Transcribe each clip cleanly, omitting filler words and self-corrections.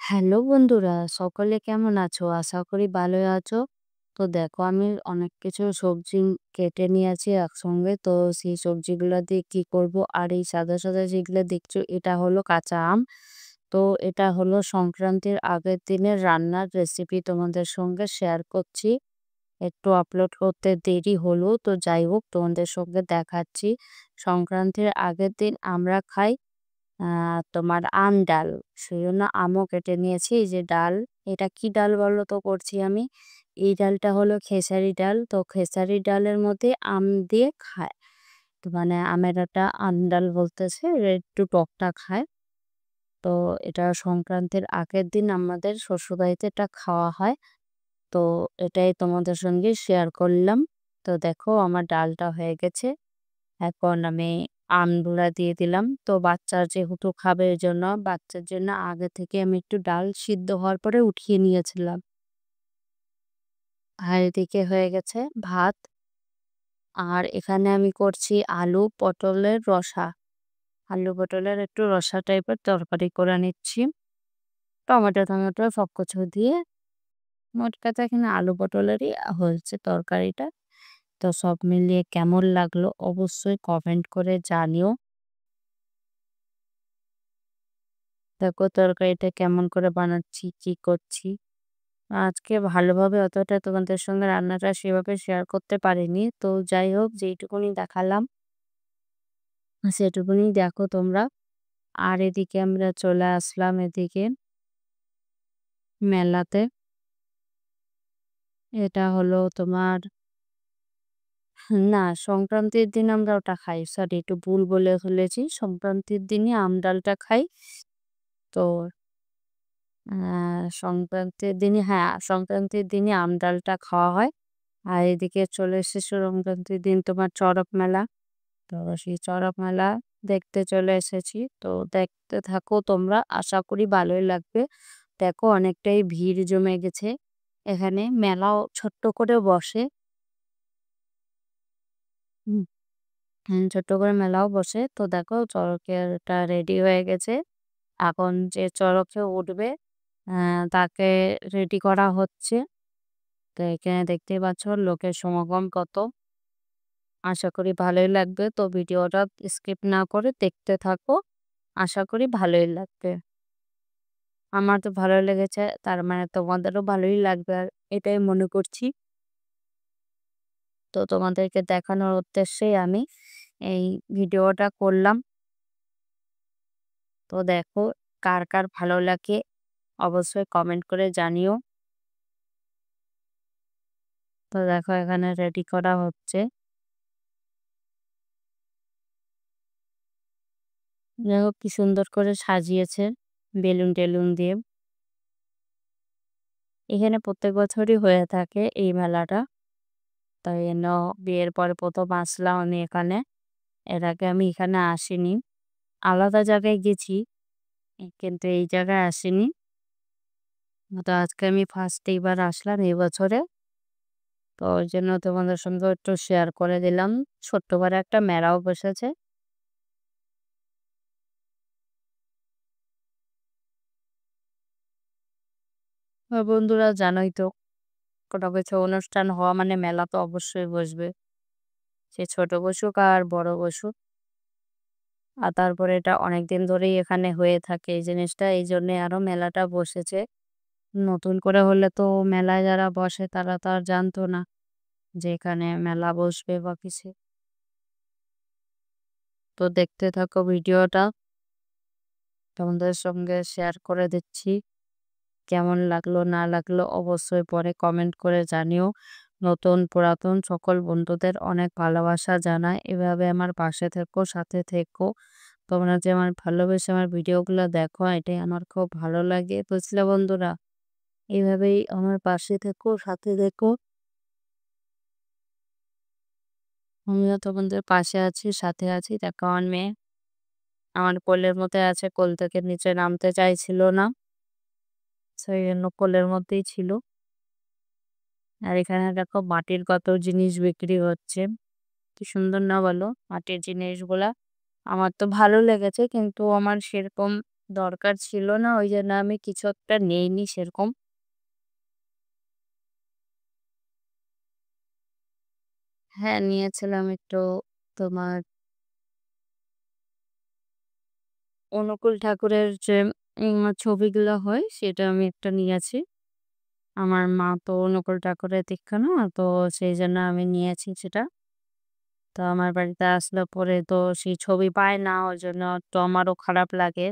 Hello বন্ধুরা, সকলে কেমন আছো? আশা করি ভালোই আছো। তো দেখো আমি অনেক কিছু সবজি কেটে নিয়েছি একসঙ্গে। তো সেই সবজিগুলো দিয়ে কি করব? আর এই সাদা সাদা যেগুলো দেখছো এটা হলো কাঁচা আম। তো এটা হলো সংক্রান্তির আগের দিনের রান্নার রেসিপি তোমাদের সঙ্গে শেয়ার করছি। একটু আপলোড করতে দেরি হলো, তো যাই হোক তোমাদের সঙ্গে দেখাচ্ছি। সংক্রান্তির আগের দিন আমরা খাই তোমার আম ডাল। সেজন্য আমও কেটে নিয়েছি। এই যে ডাল, এটা কি ডাল বলো তো করছি আমি? এই ডালটা হলো খেসারি ডাল। তো খেসারি ডালের মধ্যে আম দিয়ে খায়। তো মানে আমের একটা আম ডাল বলতেছে, এরা একটু টকটা খায়। তো এটা সংক্রান্তির আগের দিন আমাদের শ্বশুরবাড়িতে এটা খাওয়া হয়। তো এটাই তোমাদের সঙ্গে শেয়ার করলাম। তো দেখো আমার ডালটা হয়ে গেছে। এখন আমি আমগুলা দিয়ে দিলাম। তো বাচ্চা যেহেতু খাবে এজন্য বাচ্চার জন্য আগে থেকে আমি একটু ডাল সিদ্ধ হওয়ার পরে উঠিয়ে নিয়েছিলাম। আর এদিকে হয়ে গেছে ভাত। আর এখানে আমি করছি আলু পটলের রসা। আলু পটলের একটু রসা টাইপের তরকারি করে নিচ্ছি। টমেটো টমেটো সবকিছু দিয়ে মোট কথা এখানে আলু পটলেরই হয়েছে তরকারিটা। তো সব মিলিয়ে কেমন লাগলো অবশ্যই কমেন্ট করে জানিও। দেখো তরকারিটা কেমন করে বানাচ্ছি, কি করছি। আজকে ভালোভাবে অতটা তোমাদের সঙ্গে রান্নাটা সেভাবে শেয়ার করতে পারিনি। তো যাই হোক যেইটুকুনি দেখালাম সেটুকুনি দেখো তোমরা। আর এদিকে আমরা চলে আসলাম এদিকে মেলাতে। এটা হলো তোমার না, সংক্রান্তির দিন আমরা ওটা খাই। সরি, একটু ভুল বলে ফেলেছি। সংক্রান্তির দিনই আম ডালটা খাই। তো সংক্রান্তির দিনই, হ্যাঁ, সংক্রান্তির দিনই আম ডালটা খাওয়া হয়। আর এদিকে চলে এসেছে সংক্রান্তির দিন তোমার চড়ক মেলা। তো সেই চড়ক মেলা দেখতে চলে এসেছি। তো দেখতে থাকো তোমরা, আশা করি ভালোই লাগবে। দেখো অনেকটাই ভিড় জমে গেছে। এখানে মেলাও ছোট্ট করে বসে। হুম, ছোট্ট করে মেলাও বসে। তো দেখো চড়কেরটা রেডি হয়ে গেছে। এখন যে চড়কে উঠবে তাকে রেডি করা হচ্ছে। তো এখানে দেখতেই পাচ্ছ লোকের সমাগম কত। আশা করি ভালোই লাগবে। তো ভিডিওটা স্কিপ না করে দেখতে থাকো। আশা করি ভালোই লাগবে। আমার তো ভালো লেগেছে, তার মানে তোমাদেরও ভালোই লাগবে আর এটাই মনে করছি। তো তোমাদেরকে দেখানোর উদ্দেশ্যেই আমি এই ভিডিওটা করলাম। তো দেখো কার কার ভালো লাগে অবশ্যই কমেন্ট করে জানিও। তো দেখো এখানে রেডি করা হচ্ছে। দেখো কি সুন্দর করে সাজিয়েছে বেলুন টেলুন দিয়ে। এখানে প্রত্যেক বছরই হয়ে থাকে এই মেলাটা। তাই জন্য বিয়ের পরে প্রথম আসলাম আমি এখানে। এর আগে আমি এখানে আসিনি। আলাদা জায়গায় গেছি কিন্তু এই জায়গায় আসিনি। তো আজকে আমি ফার্স্ট এইবার আসলাম এই বছরে। তো ওই জন্য তোমাদের সঙ্গে একটু শেয়ার করে দিলাম। ছোট্ট করে একটা মেলাও বসেছে। বন্ধুরা জানোই তো, কোনো কিছু অনুষ্ঠান হওয়া মানে মেলা তো অবশ্যই বসবে। সে ছোট বসুক আর বড় বসুক। আর তারপরে এটা অনেকদিন ধরেই এখানে হয়ে থাকে এই জিনিসটা, এই জন্যে আরো মেলাটা বসেছে। নতুন করে হলে তো মেলায় যারা বসে তারা তো আর জানতো না যে এখানে মেলা বসবে বা কিছু। তো দেখতে থাকো ভিডিওটা, তোমাদের সঙ্গে শেয়ার করে দিচ্ছি। কেমন লাগলো না লাগলো অবশ্যই পরে কমেন্ট করে জানিও। নতুন পুরাতন সকল বন্ধুদের অনেক ভালোবাসা জানাই। এভাবে আমার পাশে থেকো, সাথে থেকো। তোমরা যে আমার ভালোবেসে আমার ভিডিওগুলো দেখো এটাই আমার খুব ভালো লাগে, বুঝলে বন্ধুরা? এইভাবেই আমার পাশে থেকো, সাথে থেকো। আমিও তোমাদের পাশে আছি, সাথে আছি। দেখো আমার মেয়ে আমার কোলের মধ্যে আছে, কোল থেকে নিচে নামতে চাইছিল না। সেই জন্য কোলের মধ্যেই ছিল। আর এখানে দেখো মাটির কত জিনিস বিক্রি হচ্ছে। কি সুন্দর না বলো মাটির জিনিসগুলা? আমার তো ভালো লেগেছে কিন্তু আমার সেরকম দরকার ছিল না, ওইজন্য আমি কিছু একটা নেইনি সেরকম। হ্যাঁ, নিয়েছিলাম একটু তোমার অনুকূল ঠাকুরের যে ছবিগুলো হয় সেটা আমি একটা নিয়েছি। আমার মা তো অনুকূল ঠাকুরের দীক্ষা না, তো সেইজন্য আমি নিয়েছি সেটা। তো আমার বাড়িতে আসলে পরে তো সেই ছবি পায় না, ওইজন্য একটু আমারও খারাপ লাগে।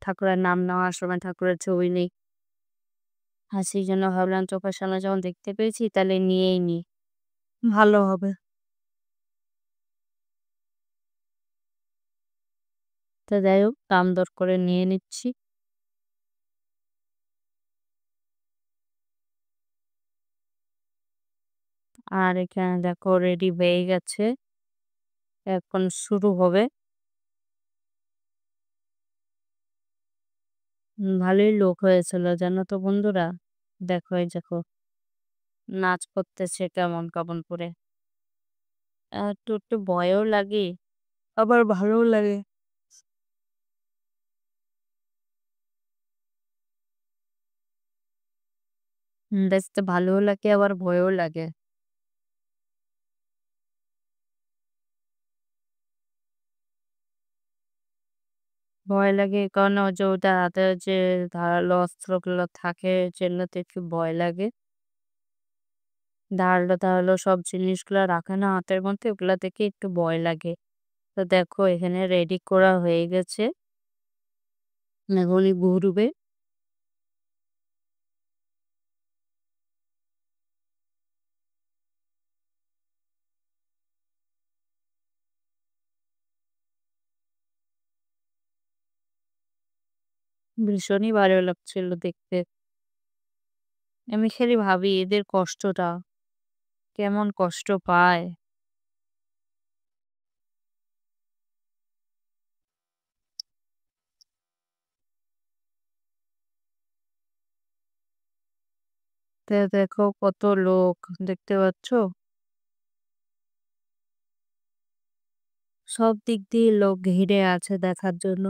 ঠাকুরের নাম নেওয়ার সময় ঠাকুরের ছবি নেই। আর সেইজন্য ভাবলাম চোখের সামনে যখন দেখতে পেয়েছি তাহলে নিয়েই নিই। ভালো হবে। তো যাই হোক দাম দর করে নিয়ে নিচ্ছি। আর এখানে দেখো রেডি হয়ে গেছে। এখন শুরু হবে। ভালোই লোক হয়েছিল জানো তো বন্ধুরা। দেখো এই দেখো নাচ করতেছে কেমন কেমন করে। একটু একটু ভয়ও লাগে আবার ভালোও লাগে। দেখতে ভালোও লাগে আবার ভয়ও লাগে। ভয় লাগে এই কারণে ওই যে ওটার হাতে যে ধারালো অস্ত্রগুলো থাকে সেগুলোতে একটু ভয় লাগে। ধারালো ধারালো সব জিনিসগুলা রাখে না হাতের মধ্যে, ওগুলা দেখে একটু ভয় লাগে। তো দেখো এখানে রেডি করা হয়ে গেছে। এখনই ঘুরবে। ভীষণই ভালো লাগছিল দেখতে। আমি খালি ভাবি এদের কষ্টটা, কেমন কষ্ট পায়। তো দেখো কত লোক দেখতে পাচ্ছ? সব দিক দিয়ে লোক ঘিরে আছে দেখার জন্য।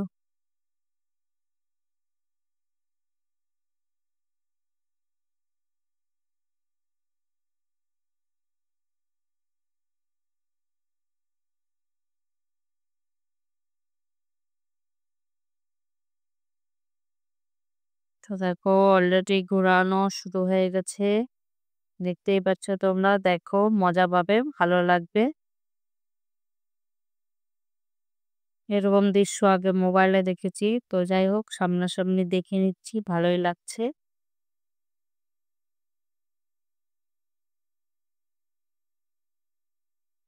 তো দেখো অলরেডি ঘোরানো শুরু হয়ে গেছে। দেখতেই পাচ্ছ তোমরা, দেখো মজা পাবে, ভালো লাগবে। এরকম দৃশ্য আগে মোবাইলে দেখেছি। তো যাই হোক সামনাসামনি দেখে নিচ্ছি, ভালোই লাগছে।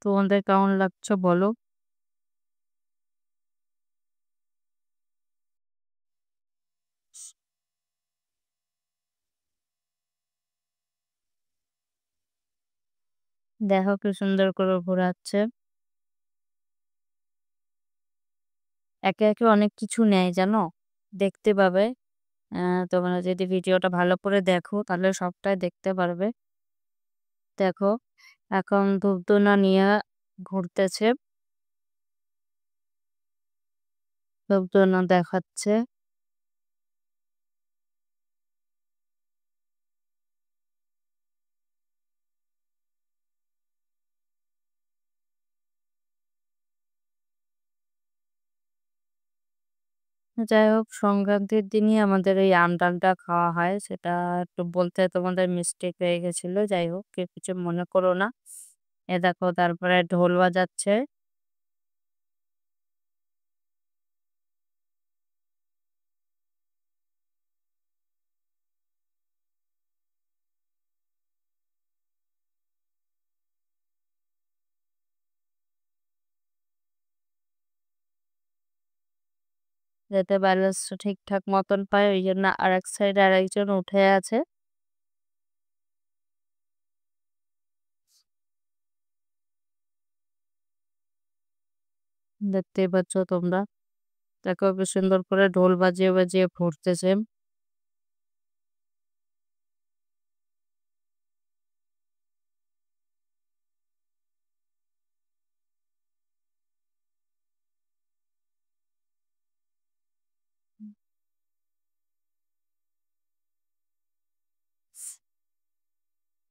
তোমাদের কেমন লাগছে বলো? দেখো কি সুন্দর করে ঘোরাচ্ছে। একে একে অনেক কিছু নেয় জানো? দেখতে পাবে। তোমরা যদি ভিডিওটা ভালো করে দেখো তাহলে সবটাই দেখতে পারবে। দেখো এখন ধূপধুনা নিয়ে ঘুরতেছে। ধূপধুনা দেখাচ্ছে। যাই হোক সংক্রান্তির দিনই আমাদের এই আম-ডালটা খাওয়া হয়। সেটা একটু বলতে তোমাদের মিস্টেক হয়ে গেছিল। যাই হোক কেউ কিছু মনে করো না। এ দেখো তারপরে ঢোল বাজাচ্ছে। যাতে ব্যালেন্সটা ঠিকঠাক মতন পায় ওইজন্য আরেক সাইডে আরেকজন উঠে আছে। দেখতেই পাচ্ছ তোমরা। দেখো কি সুন্দর করে ঢোল বাজিয়ে বাজিয়ে ঘুরতেছে।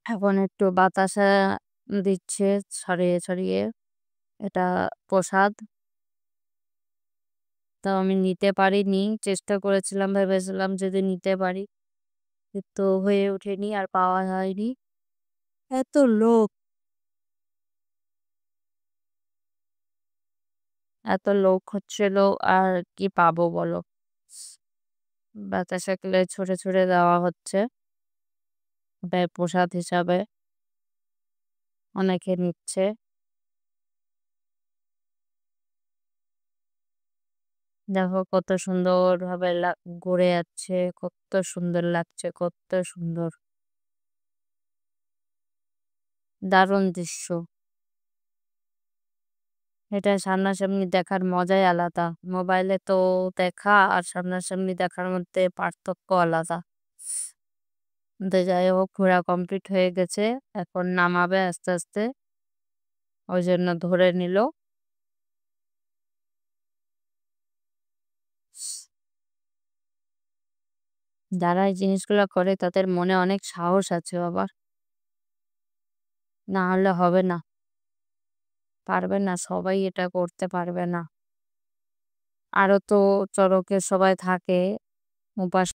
এখন একটু বাতাসা দিচ্ছে ছড়িয়ে ছড়িয়ে। এটা প্রসাদ। তাও আমি নিতে পারিনি। চেষ্টা করেছিলাম, ভেবেছিলাম যদি নিতে পারি। কিন্তু হয়ে ওঠেনি আর পাওয়া হয়নি। এত লোক, এত লোক হচ্ছিল, আর কি পাবো বলো? বাতাসা গুলো ছুঁড়ে ছুঁড়ে দেওয়া হচ্ছে। ওটাই প্রসাদ হিসাবে অনেকে নিচ্ছে। দেখো কত সুন্দর ভাবে ঘুরে যাচ্ছে, কত সুন্দর লাগছে, কত সুন্দর, দারুণ দৃশ্য। এটা সামনাসামনি দেখার মজাই আলাদা। মোবাইলে তো দেখা আর সামনাসামনি দেখার মধ্যে পার্থক্য আলাদা। তো যাই হোক, ঘোরা কমপ্লিট হয়ে গেছে। এখন নামাবে আস্তে আস্তে, ওই জন্য ধরে নিল। যারা এই জিনিসগুলো করে তাদের মনে অনেক সাহস আছে বাবা। না হলে হবে না, পারবে না, সবাই এটা করতে পারবে না। আরো তো চড়কে সবাই থাকে, উপাস